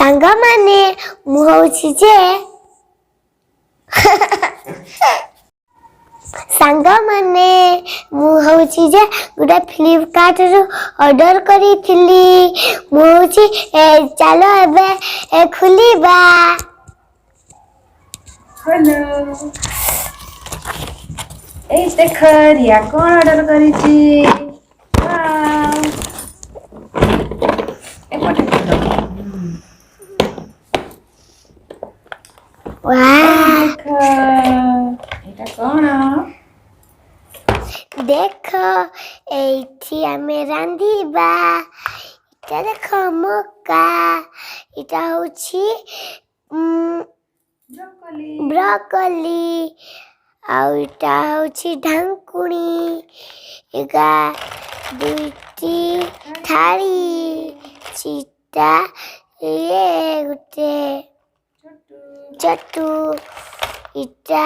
ସାଙ୍ଗମାନେ ମୁଁ ହଉଛି ଯେ ସାଙ୍ଗମାନେ ମୁଁ ହଉଛି ଯେ ଗୋଟେ ଫ୍ଲିପକାର୍ଟରୁ ଅର୍ଡର କରିଥିଲି। ମୁଁ ହଉଛି ଚାଲ ଏବେ ଖୋଲିବା। हेलो ଏଇ ଦେଖ ରିୟା କଣ ଅର୍ଡର କରିଛି। ଏପଟେ ଦେଖ। ଏଇ ଦେଖ ଏଇଟା କଣ? ଦେଖ ଏଇଠି ଆମେ ରାନ୍ଧିବା। ଏଇଟା ଦେଖ ମକା। ଏଇଟା ହଉଛି ବ୍ରୋକୋଲି ଆଉ ଏଇଟା ହଉଛି ଢାଙ୍କୁଣି। ଏଗା ଦୁଇଟି ଥାଳି ଚିଟା ଗୋଟେ ଚଟୁ ଇଟା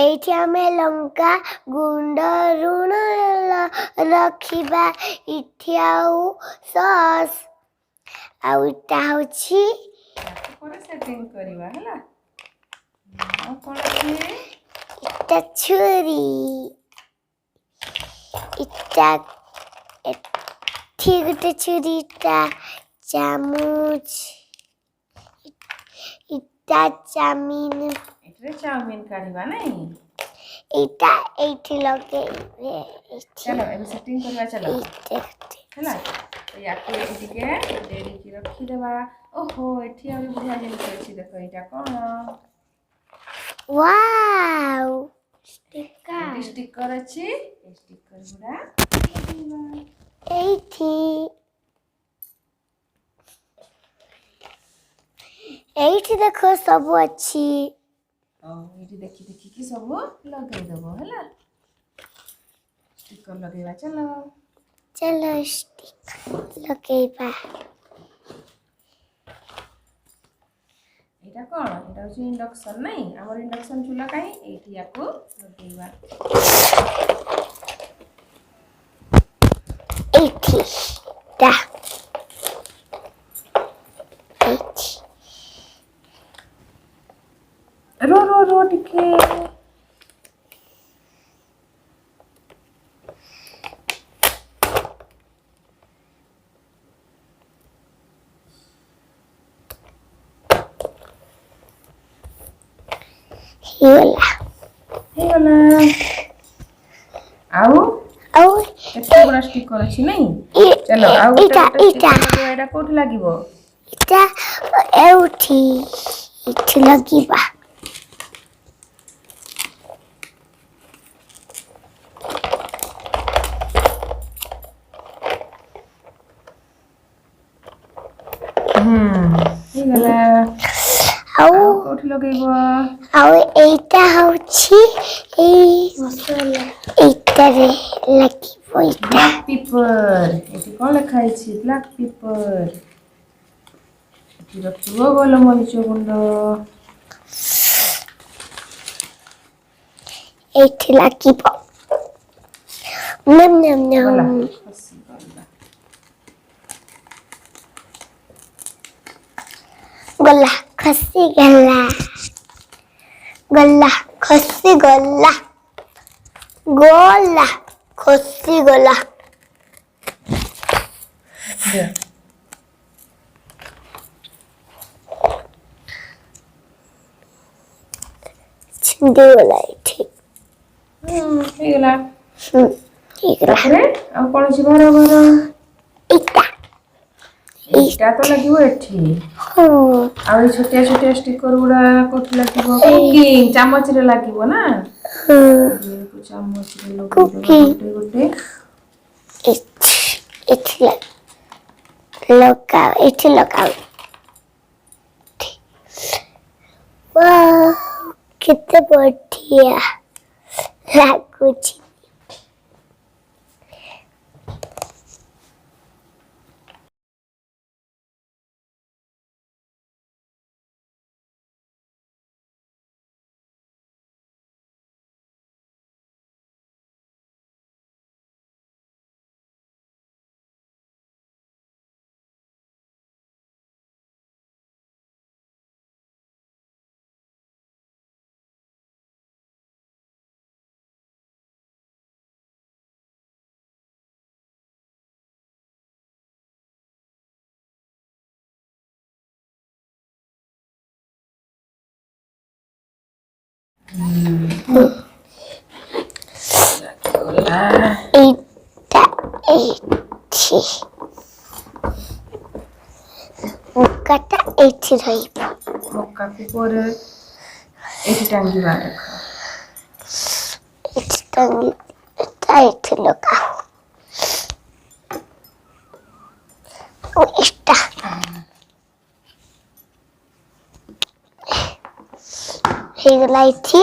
ଏଇଠି ଆମେ ଲଙ୍କା ଗୁଣ୍ଡ ଲୁଣ ରଖିବା। ଏଠି ଆଉ ସସ୍ ଆଉ ଏଇଟା ହଉଛି ସେଟିଂ କରିବା ହେଲା। ଆଉ କଣ ଅଛି? ଏଇଟା ଛୁରୀ। ଏଠି ଗୋଟେ ଛୁରୀ। ଏଇଟା ଚାମୁଚ। ଏଇଟା ଚାଉମିନ। ଏଥିରେ ଚାଉମିନ କାଢିବା ନାଇଁ। ଏଇଟା ଏଇଠି ଲଗେଇବେ। ଚାଲ ଏବେ ସେଟିଂ କରିବା ଚାଲ ହେଲା। ୟାକୁ ଏଠି ଟିକେ ଦେରିକି ରଖିଦେବା। ଓହୋ ଏଠି ଆହୁରି ବଢିଆ ଜିନିଷ ଅଛି ଦେଖ। ଏଇଟା କଣ? ୱାଓ ଏଠି ଷ୍ଟିକର ଅଛି। ଏ ଷ୍ଟିକର ଗୁଡା ଏଇଠି ଦେଖ ସବୁ ଅଛି। ଏଇଠି ଦେଖି ଦେଖିକି ସବୁ ଲଗେଇଦବ ହେଲା। ଷ୍ଟିକର ଲଗେଇବା ଚାଲ ଷ୍ଟିକର ଲଗେଇବା। ଏଇଟା କଣ? ଏଇଟା ହଉଛି ଇଣ୍ଡକ୍ସନ ନାଇଁ। ଆମର ଇଣ୍ଡକ୍ସନ ଚୁଲା କାହିଁ ଏଇଠି ୟାକୁ ଲଗେଇବା। ଏଇଠି रो ଟିକେ ହେଇଗଲା। ଆଉ କେତେ ଗୁଡା ଷ୍ଟିକର ଅଛି ନାଇଁ। ଚାଲ ଆଉ ଗୋଟେ ଷ୍ଟିକର ଲଗେଇବା। ଏଇଟା କୋଉଠି ଲାଗିବ? ଏଇଟା ଏଇଠି ଲଗିବା। ହେଇଗଲା। ଆଉ କୋଉଠି ଲଗେଇବ? ଆଉ ଏଇଟା ହଉଛି ଏଇଟାରେ ଲାଗିବ। Black pepper. ଏଠି କଣ ଲେଖା ହେଇଛି? Black pepper. ଏଠି ରଖିବ ଗୋଲମରିଚ ଗୁଣ୍ଡ। ଏଇଠି ଲାଗିବ। ଗଲା ଖସିଗଲା। ଛିଣ୍ଡିଗଲା ଏଠି। ହେଇଗଲା। ହେଇଗଲା। ତାପରେ ଆଉ କଣ ଅଛି? ଘର ଏଇଟା ତ ଲାଗିବ ଏଠି। ଆଉ ଏଇ ଛୋଟିଆ ଛୋଟିଆ ଷ୍ଟିକର ଗୁଡା କୋଉଠି ଲାଗିବ? କୁକିଂ ଚାମଚରେ ଲାଗିବ ନା। ଚାମଚରେ ଲଗେଇଦବା ଗୋଟେ। ଏଠି ଲଗାଉ। କେତେ ବଢିଆ ଲାଗୁଛି। ଏଇଟା ଏଇଠି ମକାଟା ଏଇଠି ରହିବ ମକାକୁ ପରେ ଏଠି ଟାଙ୍ଗିବା ଦେଖ ଏଇଠି ଟାଙ୍ଗି ଏଇଟା ଏଇଠି ଲଗାও ଆଉ ଏଇଟା ହେଇଗଲା ଏଇଠି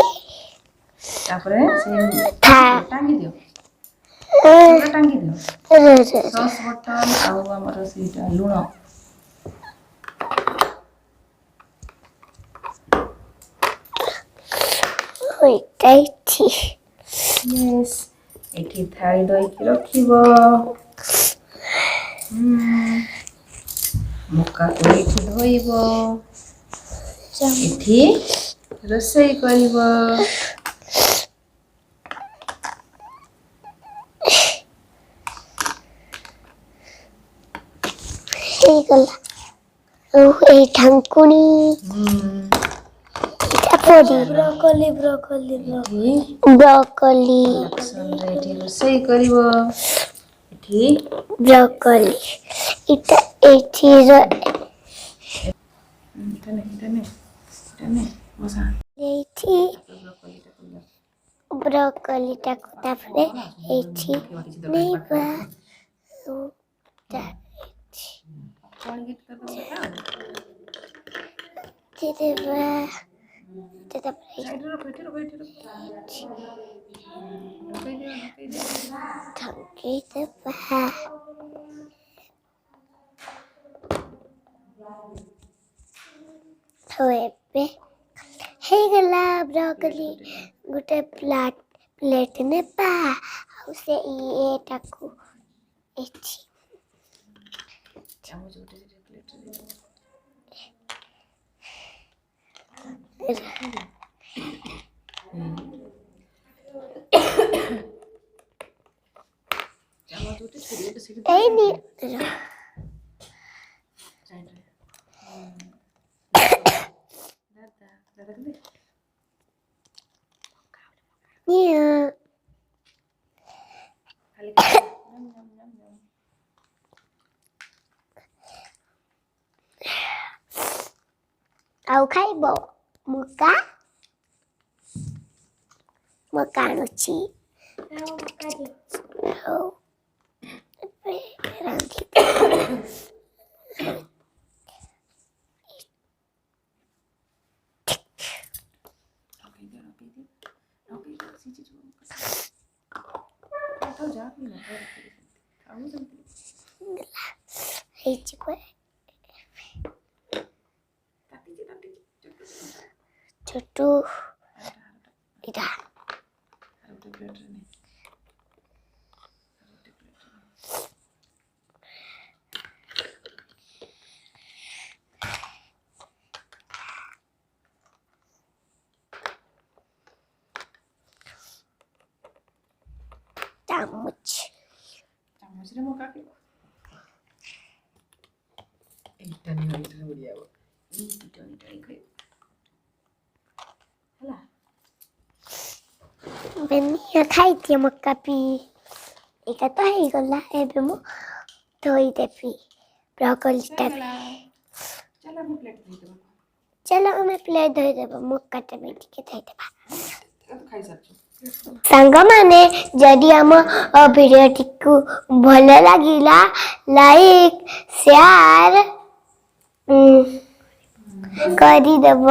ତାପରେ ସେ ଥା ଟାଙ୍ଗି ଦିଅ ପୁରା ଟାଙ୍ଗି ଦିଅ ସସ୍ ବଟନ ଆଉ ଆମର ସେଇଟା ଲୁଣ ଏଇଟା ଏଇଠି ୟେସ୍ ଏଠି ଥାଳି ଧୋଇକି ରଖିବ ମକାକୁ ଏଇଠି ଧୋଇବ ଏଠି ରୋଷେଇ କରିବ ହେଇଗଲା ଆଉ ଏଇ ଢାଙ୍କୁଣୀ ବ୍ରୋକୋଲି ଏଠି ରୋଷେଇ କରିବ ଏଠି ବ୍ରୋକୋଲି ଏଇଟା ଏଇଠି ଏଇଠି ବ୍ରୋକୋଲିଟାକୁ ତାପରେ ଏଇଠି ନେଇବା ଏବେ ହେଇଗଲା ବ୍ରୋକୋଲି ଗୋଟେ ପ୍ଲେଟ ନେବା ଆଉ ସେ ଇଏଟାକୁ ଏଠି ଆଉ ଖାଇବ ମକା ଆଣୁଛି ଆଉ ଛୋଟ ଏଇଟା ଚାମଚରେ ମକା ଏଇଟା ବଢିଆ ହବ ହେଲା ବେନିଆ ଖାଇଦିଏ ମକା ଏଇଟା ତ ହେଇଗଲା ଏବେ ମୁଁ ଧୋଇଦେବି ବ୍ରୋକୋଲିଟା ଚାଲ ଆମେ ପ୍ଲେଟ୍ ଧୋଇଦେବା ମକାଟା ବି ଟିକେ ଧୋଇଦେବା ସାଙ୍ଗମାନେ ଯଦି ଆମ ଭିଡ଼ିଓଟିକୁ ଭଲ ଲାଗିଲା ଲାଇକ୍ ସେୟାର କରିଦେବ